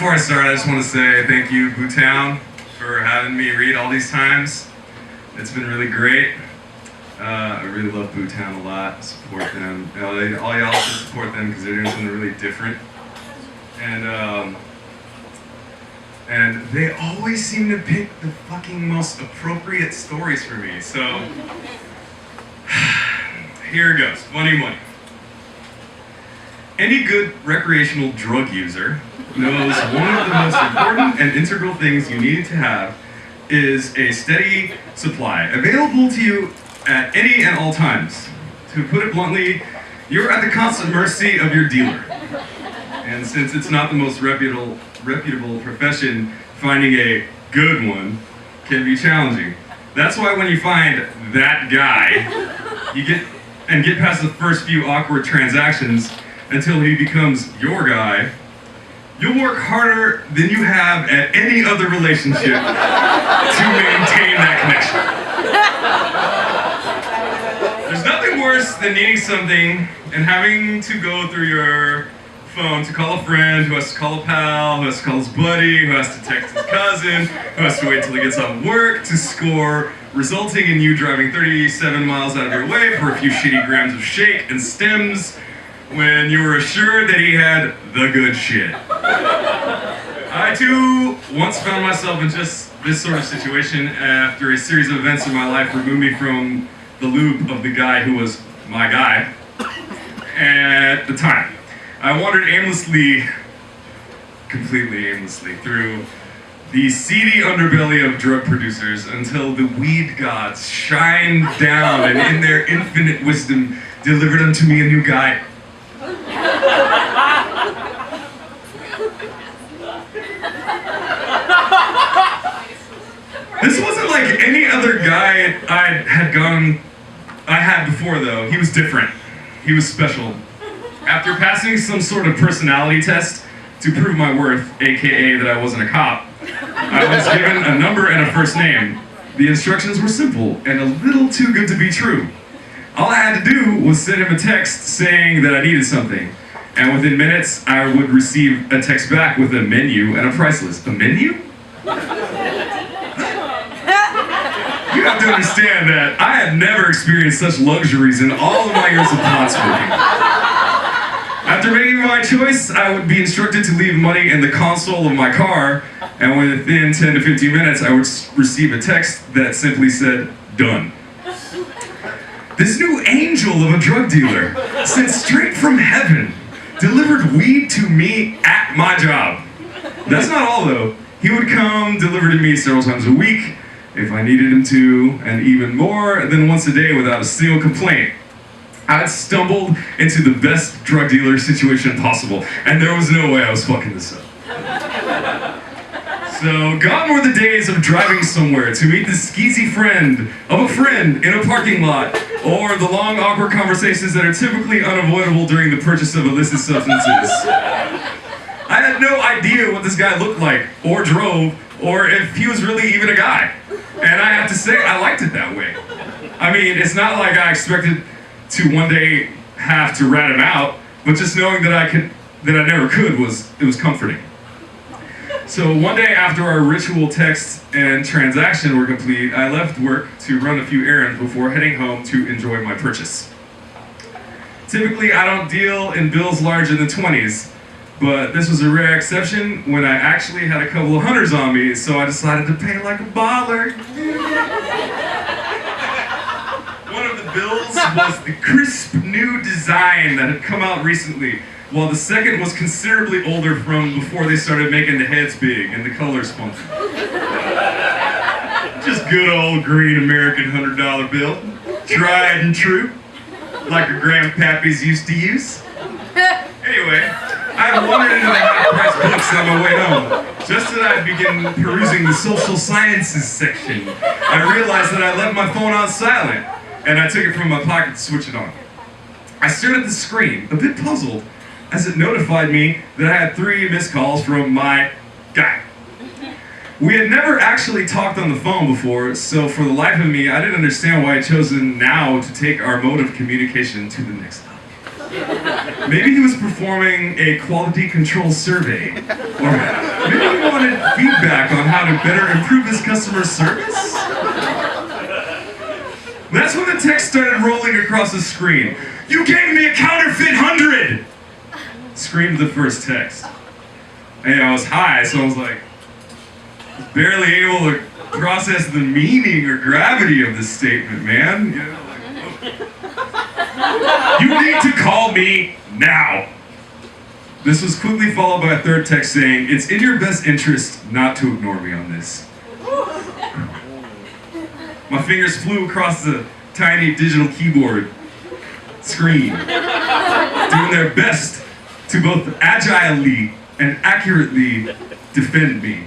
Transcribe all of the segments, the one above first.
before I start, I just want to say thank you, Bootown, for having me read all these times. It's been really great. I really love Bootown a lot. Support them. All y'all should support them because they're doing something really different. And they always seem to pick the fucking most appropriate stories for me. So here it goes. Funny money. Any good recreational drug user knows one of the most important and integral things you need to have is a steady supply available to you at any and all times. To put it bluntly, you're at the constant mercy of your dealer. And since it's not the most reputable profession, finding a good one can be challenging. That's why when you find that guy, you get past the first few awkward transactions until he becomes your guy, you'll work harder than you have at any other relationship to maintain that connection. There's nothing worse than needing something and having to go through your phone to call a friend, who has to call a pal, who has to call his buddy, who has to text his cousin, who has to wait till he gets off work to score, resulting in you driving 37 miles out of your way for a few shitty grams of shake and stems when you were assured that he had the good shit. I too once found myself in just this sort of situation after a series of events in my life removed me from the loop of the guy who was my guy at the time. I wandered aimlessly, completely aimlessly, through the seedy underbelly of drug producers until the weed gods shined down and in their infinite wisdom delivered unto me a new guy. This wasn't like any other guy I had before though. He was different. He was special. After passing some sort of personality test to prove my worth, aka that I wasn't a cop, I was given a number and a first name. The instructions were simple and a little too good to be true. All I had to do was send him a text saying that I needed something. And within minutes, I would receive a text back with a menu and a price list. A menu? You have to understand that I had never experienced such luxuries in all of my years of pot smoking. After making my choice, I would be instructed to leave money in the console of my car, and within 10 to 15 minutes, I would receive a text that simply said, "Done." This new angel of a drug dealer, sent straight from heaven, delivered weed to me at my job. That's not all though. He would come deliver to me several times a week, if I needed him to, and even more than once a day without a single complaint. I'd stumbled into the best drug dealer situation possible, and there was no way I was fucking this up. So, gone were the days of driving somewhere to meet the skeezy friend of a friend in a parking lot, or the long, awkward conversations that are typically unavoidable during the purchase of illicit substances. I had no idea what this guy looked like, or drove, or if he was really even a guy. And I have to say, I liked it that way. I mean, it's not like I expected to one day have to rat him out, but just knowing that I never could was comforting. So one day after our ritual text and transaction were complete, I left work to run a few errands before heading home to enjoy my purchase. Typically, I don't deal in bills larger than 20s, but this was a rare exception when I actually had a couple of hundreds on me, so I decided to pay like a baller. One of the bills was the crisp new design that had come out recently, while the second was considerably older from before they started making the heads big and the colors funky. Just good old green American $100 bill, tried and true, like our grandpappies used to use. Anyway, I wandered into the high-priced books on my way home. Just as I began perusing the social sciences section, I realized that I left my phone on silent, and I took it from my pocket to switch it on. I stared at the screen, a bit puzzled, as it notified me that I had 3 missed calls from my guy. We had never actually talked on the phone before, so for the life of me, I didn't understand why I had chosen now to take our mode of communication to the next level. Maybe he was performing a quality control survey, or Maybe he wanted feedback on how to better improve his customer service? That's when the text started rolling across the screen. "You gave me a counterfeit 100!" screamed the first text. And I was high, so I was like, barely able to process the meaning or gravity of this statement, man. You know, like, "You need to call me now." This was quickly followed by a third text saying, "It's in your best interest not to ignore me on this." My fingers flew across the tiny digital keyboard screen, doing their best to both agilely and accurately defend me.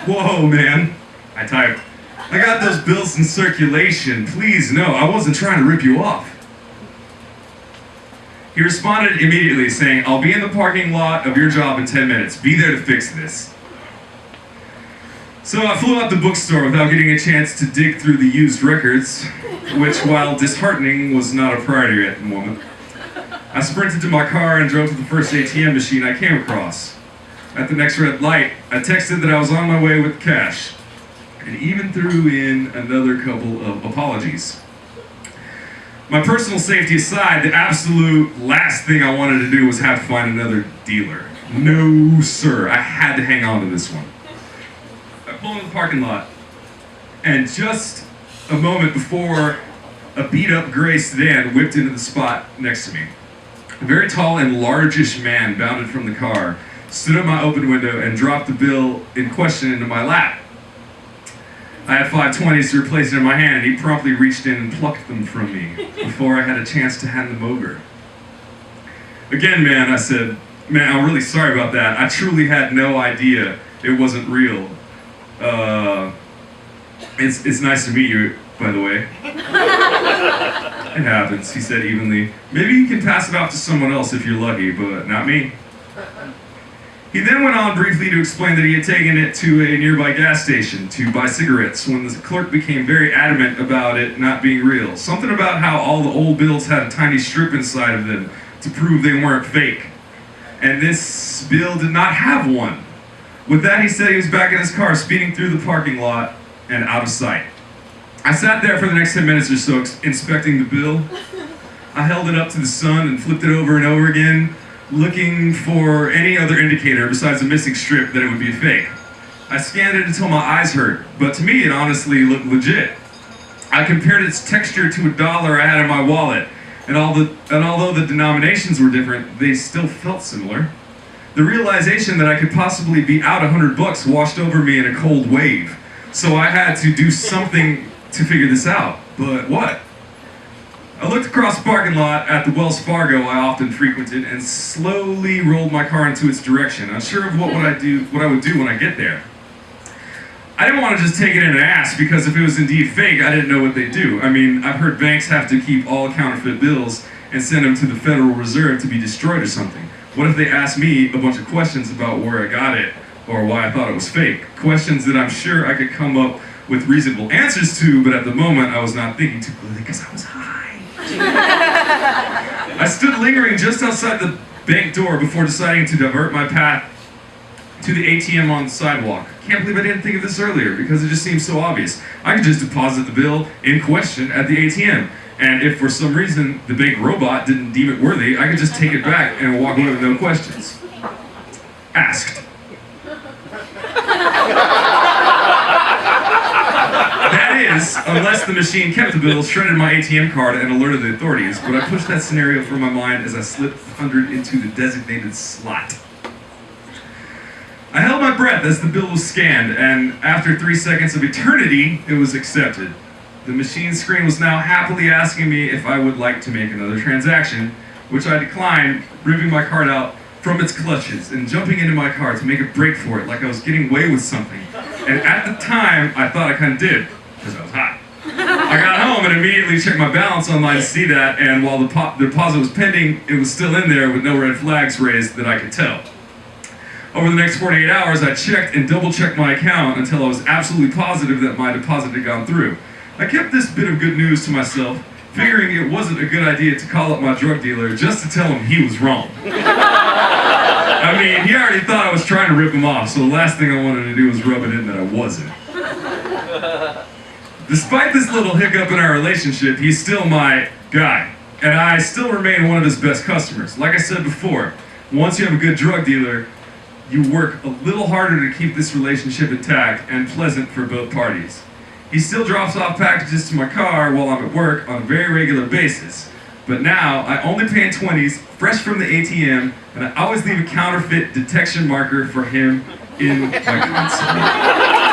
"Whoa, man," I typed. "I got those bills in circulation. Please, no, I wasn't trying to rip you off." He responded immediately saying, "I'll be in the parking lot of your job in 10 minutes. Be there to fix this." So I flew out the bookstore without getting a chance to dig through the used records, which, while disheartening, was not a priority at the moment. I sprinted to my car and drove to the first ATM machine I came across. At the next red light, I texted that I was on my way with cash, and even threw in another couple of apologies. My personal safety aside, the absolute last thing I wanted to do was have to find another dealer. No, sir, I had to hang on to this one. I pulled into the parking lot, and just a moment before a beat-up gray sedan whipped into the spot next to me. A very tall and largish man bounded from the car, stood at my open window, and dropped the bill in question into my lap. I had 520s to replace it in my hand, and he promptly reached in and plucked them from me before I had a chance to hand them over. "Again, man," I said, "man, I'm really sorry about that. I truly had no idea it wasn't real. It's nice to meet you, by the way." "It happens," he said evenly. "Maybe you can pass it off to someone else if you're lucky, but not me." He then went on briefly to explain that he had taken it to a nearby gas station to buy cigarettes when the clerk became very adamant about it not being real. Something about how all the old bills had a tiny strip inside of them to prove they weren't fake. And this bill did not have one. With that, he said he was back in his car, speeding through the parking lot and out of sight. I sat there for the next 10 minutes or so, inspecting the bill. I held it up to the sun and flipped it over and over again, looking for any other indicator besides a missing strip that it would be a fake. I scanned it until my eyes hurt, but to me it honestly looked legit. I compared its texture to a dollar I had in my wallet, and although the denominations were different, they still felt similar. The realization that I could possibly be out $100 washed over me in a cold wave, so I had to do something to figure this out. But what? I looked across the parking lot at the Wells Fargo I often frequented and slowly rolled my car into its direction, unsure of what I would do when I get there. I didn't want to just take it in and ask, because if it was indeed fake, I didn't know what they'd do. I mean, I've heard banks have to keep all counterfeit bills and send them to the Federal Reserve to be destroyed or something. What if they asked me a bunch of questions about where I got it or why I thought it was fake? Questions that I'm sure I could come up with reasonable answers to, but at the moment I was not thinking too clearly because I was high. I stood lingering just outside the bank door before deciding to divert my path to the ATM on the sidewalk. Can't believe I didn't think of this earlier, because it just seems so obvious. I could just deposit the bill in question at the ATM, and if for some reason the bank robot didn't deem it worthy, I could just take it back and walk away with no questions. Asked. That is, unless the machine kept the bill, shredded my ATM card, and alerted the authorities, but I pushed that scenario from my mind as I slipped the 100 into the designated slot. I held my breath as the bill was scanned, and after 3 seconds of eternity, it was accepted. The machine screen was now happily asking me if I would like to make another transaction, which I declined, ripping my card out from its clutches and jumping into my car to make a break for it like I was getting away with something. And at the time, I thought I kind of did, because I was hot. I got home and immediately checked my balance online to see that, and while the deposit was pending, it was still in there with no red flags raised that I could tell. Over the next 48 hours, I checked and double-checked my account until I was absolutely positive that my deposit had gone through. I kept this bit of good news to myself, figuring it wasn't a good idea to call up my drug dealer just to tell him he was wrong. I I mean, he already thought I was trying to rip him off, so the last thing I wanted to do was rub it in that I wasn't. Despite this little hiccup in our relationship, he's still my guy, and I still remain one of his best customers. Like I said before, once you have a good drug dealer, you work a little harder to keep this relationship intact and pleasant for both parties. He still drops off packages to my car while I'm at work on a very regular basis. But now, I only pay in 20s, fresh from the ATM, and I always leave a counterfeit detection marker for him in my console.